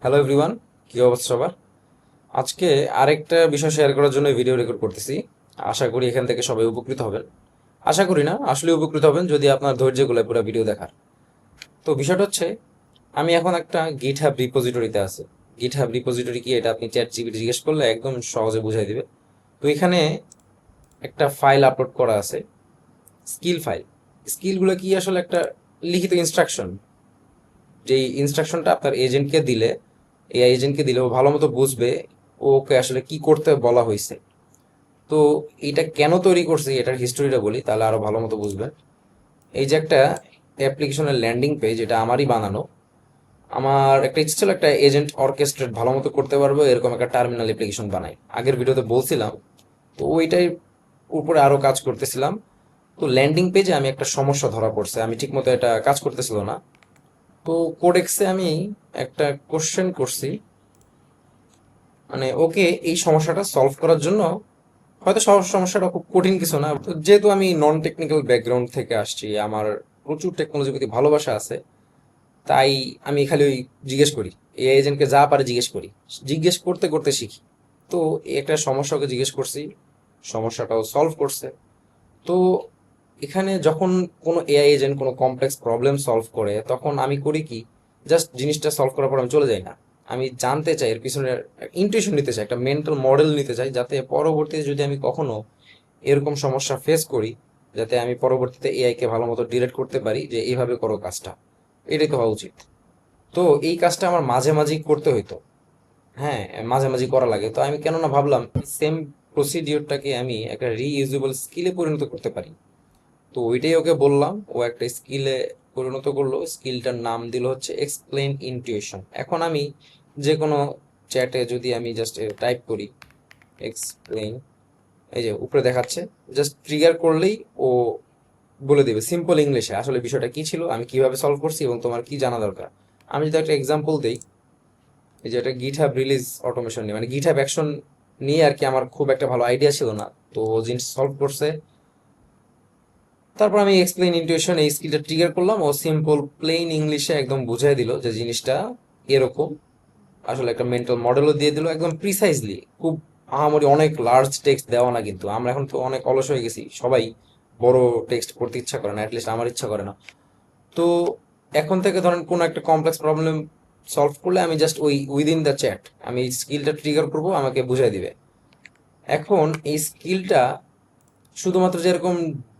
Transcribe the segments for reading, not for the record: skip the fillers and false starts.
Hello everyone, কি অবস্থা সবার? আজকে আরেকটা বিষয় শেয়ার করার জন্য ভিডিও রেকর্ড করতেছি। আশা করি এখান থেকে সবাই উপকৃত হবেন। আশা করি না, আসলে উপকৃত হবেন যদি আপনার ধৈর্য গুলো পুরো ভিডিও দেখার। তো বিষয়টা হচ্ছে, আমি এখন একটা গিটহাব রিপোজিটরিতে আছি। গিটহাব রিপোজিটরি কি, এটা আপনি চ্যাট জিপিটি জিজ্ঞেস করলে একদম সহজে বুঝাই দিবে। তো এখানে একটা ফাইল আপলোড করা আছে, স্কিল ফাইল। স্কিলগুলো কি, আসলে একটা লিখিত ইনস্ট্রাকশন। যেই ইনস্ট্রাকশনটা আপনার এজেন্টকে দিলে, এআই এজেন্টকে দিলে ও ভালো মতো বুঝবে ওকে আসলে কি করতে বলা হয়েছে। তো এটা কেন তৈরি করছি, এটার হিস্টোরিটা বলি, তাহলে আরো ভালো মতো বুঝবেন। এই যে একটা অ্যাপ্লিকেশনের ল্যান্ডিং পেজ, এটা আমারই বানানো। আমার একটা ইচ্ছে ছিল একটা এজেন্ট অর্কেস্ট্রেট ভালো মতো করতে পারবো এরকম একটা টার্মিনাল অ্যাপ্লিকেশন বানাই, আগের ভিডিওতে বলছিলাম। তো ওইটাই উপরে আরো কাজ করতেছিলাম। তো ল্যান্ডিং পেজে আমি একটা সমস্যা ধরা পড়ছে, আমি ঠিক মতো এটা কাজ করতেছিল না। তো কোডেক্সে আমি একটা কোশ্চেন করছি, মানে ওকে এই সমস্যাটা সলভ করার জন্য। হয়তো সমস্যাটা খুব কঠিন কিছু না, তো যেহেতু আমি নন টেকনিক্যাল ব্যাকগ্রাউন্ড থেকে আসছি, আমার প্রচুর টেকনোলজি প্রতি ভালোবাসা আছে, তাই আমি খালি ওই জিজ্ঞেস করি, এআই এজেন্টকে যা পারে জিজ্ঞেস করি, জিজ্ঞেস করতে করতে শিখি। তো এই একটা সমস্যাকে জিজ্ঞেস করছি, সমস্যাটাও সলভ করছে। তো এখানে যখন কোনো এআই এজেন্ট কোনো কমপ্লেক্স প্রবলেম সলভ করে, তখন আমি করি কি, জাস্ট জিনিসটা সলভ করার পর আমি চলে যাই না। আমি জানতে চাই এর পিছনে, ইনটিউশন নিতে চাই, একটা মেন্টাল মডেল নিতে চাই, যাতে পরবর্তীতে যদি আমি কখনো এরকম সমস্যা ফেস করি, যাতে আমি পরবর্তীতে এআই কে ভালো মতো ডিরেক্ট করতে পারি যে এইভাবে করো কাজটা। এটাই তো হওয়া উচিত। তো এই কাজটা আমার মাঝে মাঝেই করতে হইতো। হ্যাঁ, মাঝে মাঝে করা লাগে। তো আমি কেননা ভাবলাম সেম প্রসিডিওরটাকে আমি একটা রিইউজেবল স্কিলে পরিণত করতে পারি। তো ওইটাই ওকে বললাম, ও একটা স্কিলে পরিণত করলো। স্কিলটার নাম দিল হচ্ছে এক্সপ্লেন ইনটিউশন। এখন আমি যে কোনো চ্যাটে যদি আমি জাস্ট টাইপ করি এক্সপ্লেন, এই যে উপরে দেখাচ্ছে, জাস্ট ট্রিগার করলেই ও বলে দেবে সিম্পল ইংলিশে আসলে বিষয়টা কি ছিল, আমি কিভাবে সলভ করছি এবং তোমার কি জানা দরকার। আমি যদি একটা এক্সাম্পল দেই, এই যে একটা গিটহাব রিলিজ অটোমেশন নিয়ে, মানে গিটহাব অ্যাকশন নিয়ে আর কি, আমার খুব একটা ভালো আইডিয়া ছিল না। তো ও জিনিস সলভ করছে। তারপর আমি এক্সপ্লেইন ইনটিউশন এই স্কিলটা ট্রিগার করলাম, ও সিম্পল প্লেন ইংলিশে একদম বুঝাই দিল যে জিনিসটা এরকম। আসলে একটা মেন্টাল মডেলও দিয়ে দিল একদম প্রিসাইজলি, খুব আহামরি অনেক লার্জ টেক্সট দেওয়া না। কিন্তু আমরা এখন তো অনেক অলস হয়ে গেছি, সবাই বড় টেক্সট পড়তে ইচ্ছা করে না, অ্যাটলিস্ট আমার ইচ্ছা করে না। তো এখন থেকে ধরেন কোনো একটা কমপ্লেক্স প্রবলেম সলভ করলে আমি জাস্ট ওই উইদিন দ্য চ্যাট আমি স্কিলটা ট্রিগার করব, আমাকে বুঝাই দিবে। এখন এই স্কিলটা শুধুমাত্র যেরকম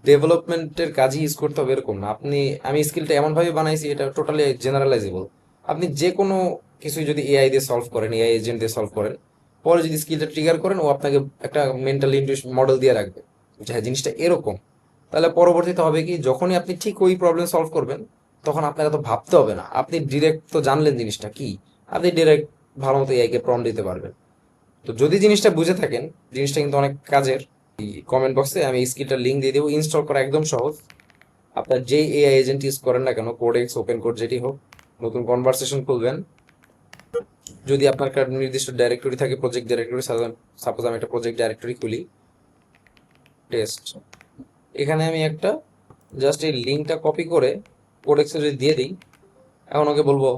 ডেভেলপমেন্টের কাজে ইউজ করতে হবে এরকম না। আমি স্কিলটা এমনভাবে বানাইছি, এটা টোটালি জেনারেলাইজেবল। আপনি যে কোনো কিছুই যদি এআই দিয়ে সলভ করেন, এআই এজেন্ট দিয়ে সলভ করেন, পরে যদি স্কিলটা ট্রিগার করেন, ও আপনাকে একটা মেন্টাল ইন্টুইশন মডেল দিয়ে রাখবে যে হ্যাঁ জিনিসটা এরকম। তাহলে পরবর্তীতে হবে কি, যখনই আপনি ঠিক ওই প্রবলেম সলভ করবেন, তখন আপনাকে তো ভাবতে হবে না, আপনি ডিরেক্ট তো জানলেন জিনিসটা কি, আপনি ডিরেক্ট ভালো মতো এআই কে প্রম্পট দিতে পারবেন। তো যদি জিনিসটা বুঝে থাকেন, জিনিসটা কিন্তু অনেক কাজের। কমেন্ট বক্সে আমি স্কিলটার লিঙ্ক দিয়ে দেবো, ইনস্টল করা একদম সহজ। আপনার যেই এআই এজেন্ট ইউজ করেন না কেন, কোডেক্স ওপেন কোড যেটি হোক, নতুন কনভারসেশন খুলবেন। যদি আপনার একটা নির্দিষ্ট ডাইরেক্টরি থাকে, প্রজেক্ট ডাইরেক্টরি, সাপোজ আমি একটা প্রজেক্ট ডাইরেক্টরি খুলি, টেস্ট, এখানে আমি একটা জাস্ট এই লিঙ্কটা কপি করে কোডেক্সে যদি দিয়ে দিই, এখন ওকে বলবো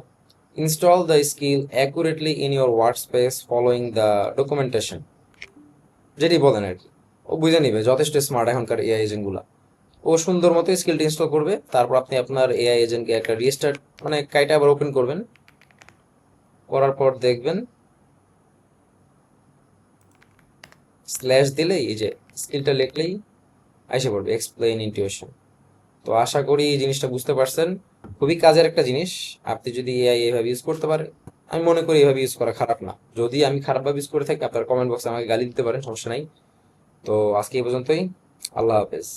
install the skill accurately in your work space following the documentation, যেটি বলেন আর কি। ও বুঝে নিবে, যথেষ্ট স্মার্ট এখনকার এআই এজেন্ট গুলা। ও সুন্দর মতো স্কিলটা ইনস্টল করবে, তারপর আপনি আপনার এআই এজেন্টকে একটা রিস্টার্ট, মানে কাইটা আবার ওপেন করবেন। করার পর দেখবেন স্ল্যাশ দিলেই, এই যে স্কিলটা লিখলেই আইসে পড়বে এক্সপ্লেইন ইনটিউশন। তো আশা করি এই জিনিসটা বুঝতে পারছেন, খুবই কাজের একটা জিনিস। আপনি যদি এআই এভাবে ইউজ করতে পারেন, আমি মনে করি এভাবে ইউজ করা খারাপ না। যদি আমি খারাপভাবে ইউজ করে থাকি, আপনার কমেন্ট বক্সে আমাকে গালি দিতে পারেন, সমস্যা নাই। তো আজকে এই পর্যন্তই। আল্লাহ হাফেজ।